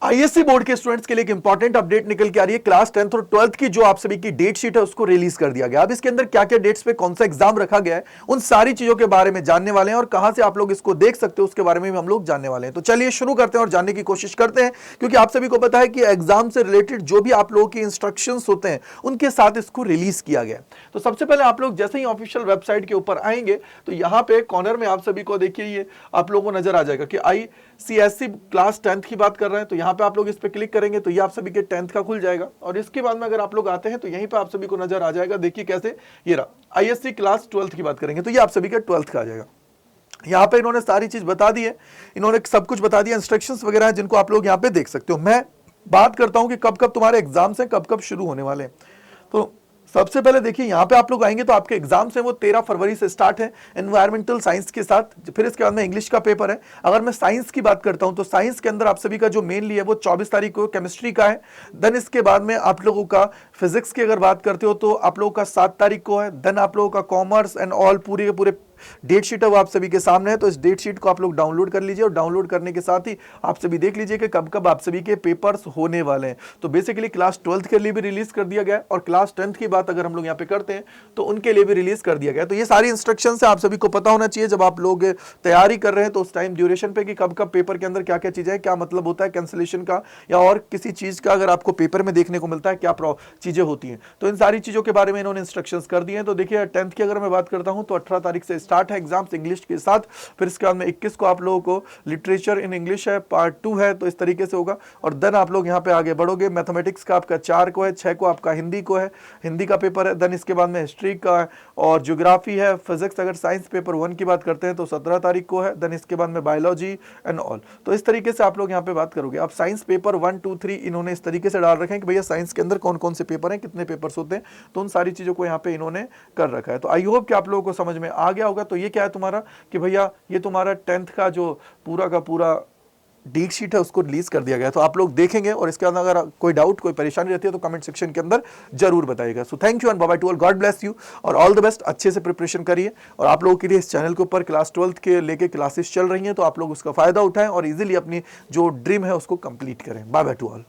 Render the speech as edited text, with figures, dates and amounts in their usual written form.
ISC board के students के लिए एक इंपॉर्टेंट अपडेट निकल के आ रही है। क्लास 10th और 12th की जो आप सभी की डेट शीट है उसको रिलीज कर दिया गया। अब इसके अंदर क्या क्या डेट्स पे कौन सा एग्जाम रखा गया है उन सारी चीजों के बारे में जानने वाले हैं और कहां से आप लोग इसको देख सकते हो उसके बारे में भी हम लोग जानने वाले हैं। तो चलिए शुरू करते हैं और जानने की कोशिश करते हैं, क्योंकि आप सभी को पता है कि एग्जाम से रिलेटेड जो भी आप लोगों की इंस्ट्रक्शंस होते हैं उनके साथ इसको रिलीज किया गया। तो सबसे पहले आप लोग जैसे ही ऑफिशियल वेबसाइट के ऊपर आएंगे तो यहां पे कॉर्नर में आप सभी को देखिए ये आप लोगों को नजर आ जाएगा कि आईसीएससी क्लास 10th की बात कर रहे हैं। तो यहां पे आप लोग इस पे क्लिक करेंगे तो ये आप सभी के 10th का खुल जाएगा और इसके बाद में अगर आप लोग आते हैं तो यहीं पे आप सभी को नजर आ जाएगा। देखिए कैसे, ये रहा आईएससी क्लास 12th की बात करेंगे तो ये आप सभी के 12th का आ जाएगा। यहाँ पे इन्होंने सारी चीज बता दी है, इन्होंने सब कुछ बता दिया, इंस्ट्रक्शंस वगैरह हैं जिनको आप लोग यहाँ पे देख सकते हो। मैं बात करता हूँ कि कब कब तुम्हारे एग्जाम्स हैं, कब कब शुरू होने वाले हैं। तो सबसे पहले देखिए यहाँ पे आप लोग आएंगे तो आपके एग्जाम्स हैं वो 13 फरवरी से स्टार्ट है एनवायरमेंटल साइंस के साथ। फिर इसके बाद में इंग्लिश का पेपर है। अगर मैं साइंस की बात करता हूँ तो साइंस के अंदर आप सभी का जो मेनली है वो 24 तारीख को केमिस्ट्री का है। देन इसके बाद में आप लोगों का फिजिक्स की अगर बात करते हो तो आप लोगों का 7 तारीख को है। देन आप लोगों का कॉमर्स एंड ऑल पूरे के पूरे डेट शीट है वो आप सभी के सामने है। तो इस डेट शीट को आप लोग डाउनलोड कर लीजिए और डाउनलोड करने के साथ ही आप सभी देख लीजिए कि कब कब आप सभी के पेपर्स होने वाले हैं। तो बेसिकली क्लास 12th के लिए भी रिलीज कर दिया गया है और क्लास 10th की बात अगर हम लोग यहाँ पे करते हैं तो उनके लिए भी रिलीज कर दिया गया है। तो ये सारी इंस्ट्रक्शंस है, आप सभी को पता होना चाहिए जब आप लोग तैयारी कर रहे हैं तो उस टाइम ड्यूरेशन पे कि कब कब पेपर के अंदर क्या क्या चीजें, क्या मतलब होता है कैंसिलेशन का या और किसी चीज का अगर आपको पेपर में देखने को मिलता है क्या चीजें होती हैं। तो इन सारी चीजों के बारे में इन्होंने इंस्ट्रक्शंस कर दिए हैं। तो देखिए 10th की अगर मैं बात करता हूं तो 18 तारीख से स्टार्ट है एग्जाम्स इंग्लिश के साथ। फिर इसके बाद में 21 को आप लोगों को लिटरेचर इन इंग्लिश है, पार्ट 2 है, तो इस तरीके से होगा। और देन आप लोग यहाँ पे आगे बढ़ोगे, मैथमेटिक्स का आपका 4 को है, 6 को आपका हिंदी को है, हिंदी का पेपर है। देन इसके बाद में हिस्ट्री का है और ज्योग्राफी है। फिजिक्स अगर साइंस पेपर 1 की बात करते हैं तो 17 तारीख को है। देन इसके बाद में बायोलॉजी एंड ऑल। तो इस तरीके से आप लोग यहाँ पे बात करोगे। अब साइंस पेपर 1, 2, 3 इन्होंने इस तरीके से डाल रखे हैं कि भैया साइंस के अंदर कौन कौन से पेपर हैं, कितने पेपर्स होते हैं, तो उन सारी चीजों को यहाँ पे इन्होंने कर रखा है। तो आई होप कि आप लोगों को समझ में आ गया होगा। तो ये क्या है तुम्हारा कि भैया ये तुम्हारा 10th का जो पूरा का पूरा डेट शीट है उसको रिलीज कर दिया गया। तो आप लोग देखेंगे और इसके अंदर अगर कोई डाउट कोई परेशानी रहती है तो कमेंट सेक्शन के अंदर जरूर बताइएगा। So thank you and bye bye to all, God bless you और ऑल द बेस्ट। अच्छे से प्रिपरेशन करिए और आप लोगों के लिए इस चैनल के ऊपर क्लास 12th के लेके क्लासेस चल रही हैं तो आप लोग उसका फायदा उठाएं और इजीली अपनी जो ड्रीम है उसको कंप्लीट करें। Bye bye to all.